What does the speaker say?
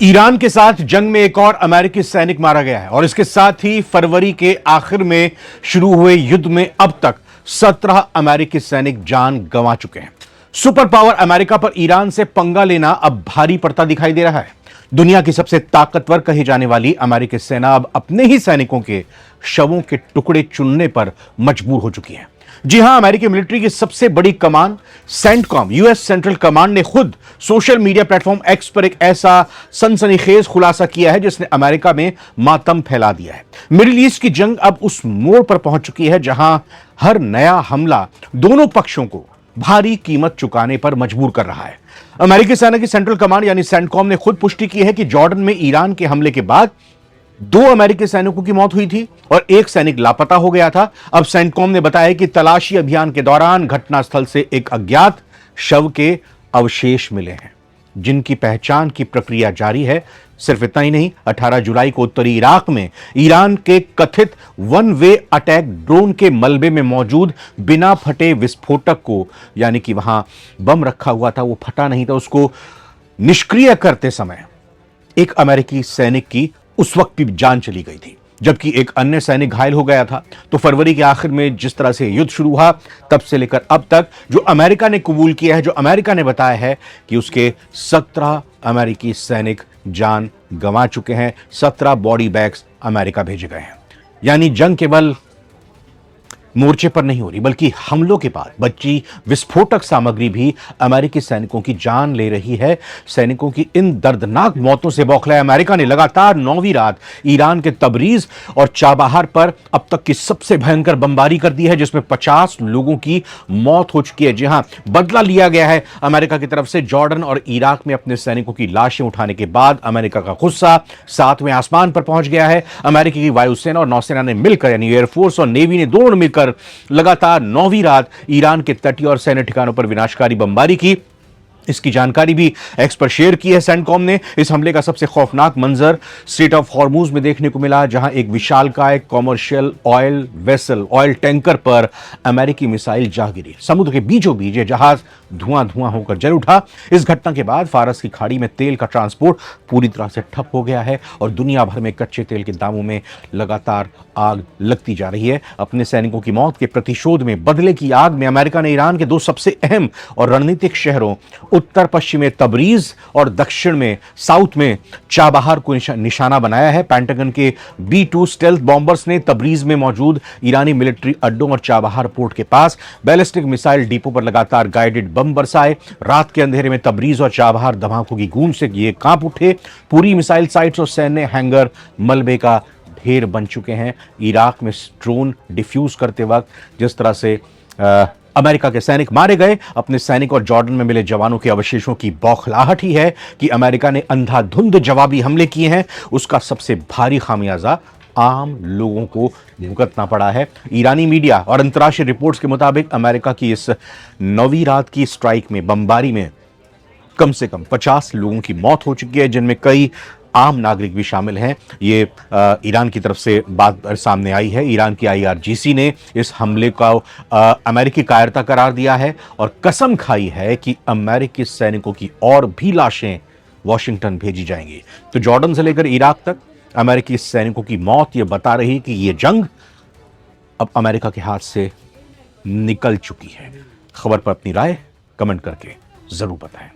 Iran के साथ जंग में एक और अमेरिकी सैनिक मारा गया है और इसके साथ ही फरवरी के आखिर में शुरू हुए युद्ध में अब तक 17 अमेरिकी सैनिक जान गंवा चुके हैं। सुपर पावर अमेरिका पर ईरान से पंगा लेना अब भारी पड़ता दिखाई दे रहा है। दुनिया की सबसे ताकतवर कही जाने वाली अमेरिकी सेना अब अपने ही सैनिकों के शवों के टुकड़े चुनने पर मजबूर हो चुकी है। जी हां, अमेरिकी मिलिट्री की सबसे बड़ी कमान सेंटकॉम, यूएस सेंट्रल कमांड ने खुद सोशल मीडिया प्लेटफॉर्म एक्स पर एक ऐसा सनसनीखेज खुलासा किया है जिसने अमेरिका में मातम फैला दिया है। मिडिल ईस्ट की जंग अब उस मोड़ पर पहुंच चुकी है जहां हर नया हमला दोनों पक्षों को भारी कीमत चुकाने पर मजबूर कर रहा है। अमेरिकी सेना की सेंट्रल कमांड यानी सेंटकॉम ने खुद पुष्टि की है कि जॉर्डन में ईरान के हमले के बाद 2 अमेरिकी सैनिकों की मौत हुई थी और एक सैनिक लापता हो गया था। अब सेंटकॉम ने बताया कि तलाशी अभियान के दौरान घटनास्थल से एक अज्ञात शव के अवशेष मिले हैं जिनकी पहचान की प्रक्रिया जारी है। सिर्फ इतना ही नहीं, 18 जुलाई को उत्तरी इराक में ईरान के कथित वन वे अटैक ड्रोन के मलबे में मौजूद बिना फटे विस्फोटक को, यानी कि वहां बम रखा हुआ था, वो फटा नहीं था, उसको निष्क्रिय करते समय एक अमेरिकी सैनिक की उस वक्त भी जान चली गई थी, जबकि एक अन्य सैनिक घायल हो गया था। तो फरवरी के आखिर में जिस तरह से युद्ध शुरू हुआ तब से लेकर अब तक जो अमेरिका ने कबूल किया है, जो अमेरिका ने बताया है कि उसके 17 अमेरिकी सैनिक जान गंवा चुके हैं, 17 बॉडी बैग्स अमेरिका भेजे गए हैं। यानी जंग केवल मोर्चे पर नहीं हो रही बल्कि हमलों के बाद बची विस्फोटक सामग्री भी अमेरिकी सैनिकों की जान ले रही है। सैनिकों की इन दर्दनाक मौतों से बौखलाए अमेरिका ने लगातार 9वीं रात ईरान के तबरीज और चाबहार पर अब तक की सबसे भयंकर बमबारी कर दी है, जिसमें 50 लोगों की मौत हो चुकी है। जी हां, बदला लिया गया है अमेरिका की तरफ से। जॉर्डन और इराक में अपने सैनिकों की लाशें उठाने के बाद अमेरिका का गुस्सा 7वें आसमान पर पहुंच गया है। अमेरिका की वायुसेना और नौसेना ने मिलकर, यानी एयरफोर्स और नेवी ने दोनों मिलकर लगातार 9वीं रात ईरान के तटीय और सैन्य ठिकानों पर विनाशकारी बमबारी की। इसकी जानकारी भी एक्स पर शेयर की है सेंटकॉम ने। इस हमले का सबसे खौफनाक मंजर स्ट्रेट ऑफ हॉर्मुज में देखने को मिला, जहां एक विशालकाय commercial oil vessel, oil tanker पर अमेरिकी मिसाइल जा गिरी। समुद्र के बीचों बीच यह जहाज धुआं धुआं होकर जल उठा। इस घटना के बाद फारस की खाड़ी में तेल का ट्रांसपोर्ट पूरी तरह से ठप हो गया है और दुनिया भर में कच्चे तेल के दामों में लगातार आग लगती जा रही है। अपने सैनिकों की मौत के प्रतिशोध में, बदले की आग में अमेरिका ने ईरान के 2 सबसे अहम और रणनीतिक शहरों उत्तर पश्चिम में तबरीज और दक्षिण में, साउथ में चाबहार को निशाना बनाया है। पेंटागन के B-2 स्टेल्थ बॉम्बर्स ने तबरीज में मौजूद ईरानी मिलिट्री अड्डों और चाबहार पोर्ट के पास बैलिस्टिक मिसाइल डिपो पर लगातार गाइडेड बम बरसाए। रात के अंधेरे में तबरीज और चाबहार धमाकों की गूंज से ये कांप उठे। पूरी मिसाइल साइट्स और सैन्य हैंगर मलबे का ढेर बन चुके हैं। इराक में ड्रोन डिफ्यूज करते वक्त जिस तरह से अमेरिका के सैनिक मारे गए, अपने सैनिक और जॉर्डन में मिले जवानों के अवशेषों की बौखलाहट ही है कि अमेरिका ने अंधाधुंध जवाबी हमले किए हैं। उसका सबसे भारी खामियाजा आम लोगों को भुगतना पड़ा है। ईरानी मीडिया और अंतर्राष्ट्रीय रिपोर्ट्स के मुताबिक अमेरिका की इस 9वीं रात की स्ट्राइक में, बमबारी में कम से कम 50 लोगों की मौत हो चुकी है, जिनमें कई आम नागरिक भी शामिल हैं। ये ईरान की तरफ से बात सामने आई है। ईरान की IRGC ने इस हमले का अमेरिकी कायरता करार दिया है और कसम खाई है कि अमेरिकी सैनिकों की और भी लाशें वॉशिंगटन भेजी जाएंगी। तो जॉर्डन से लेकर इराक तक अमेरिकी सैनिकों की मौत ये बता रही कि ये जंग अब अमेरिका के हाथ से निकल चुकी है। खबर पर अपनी राय कमेंट करके जरूर बताएं।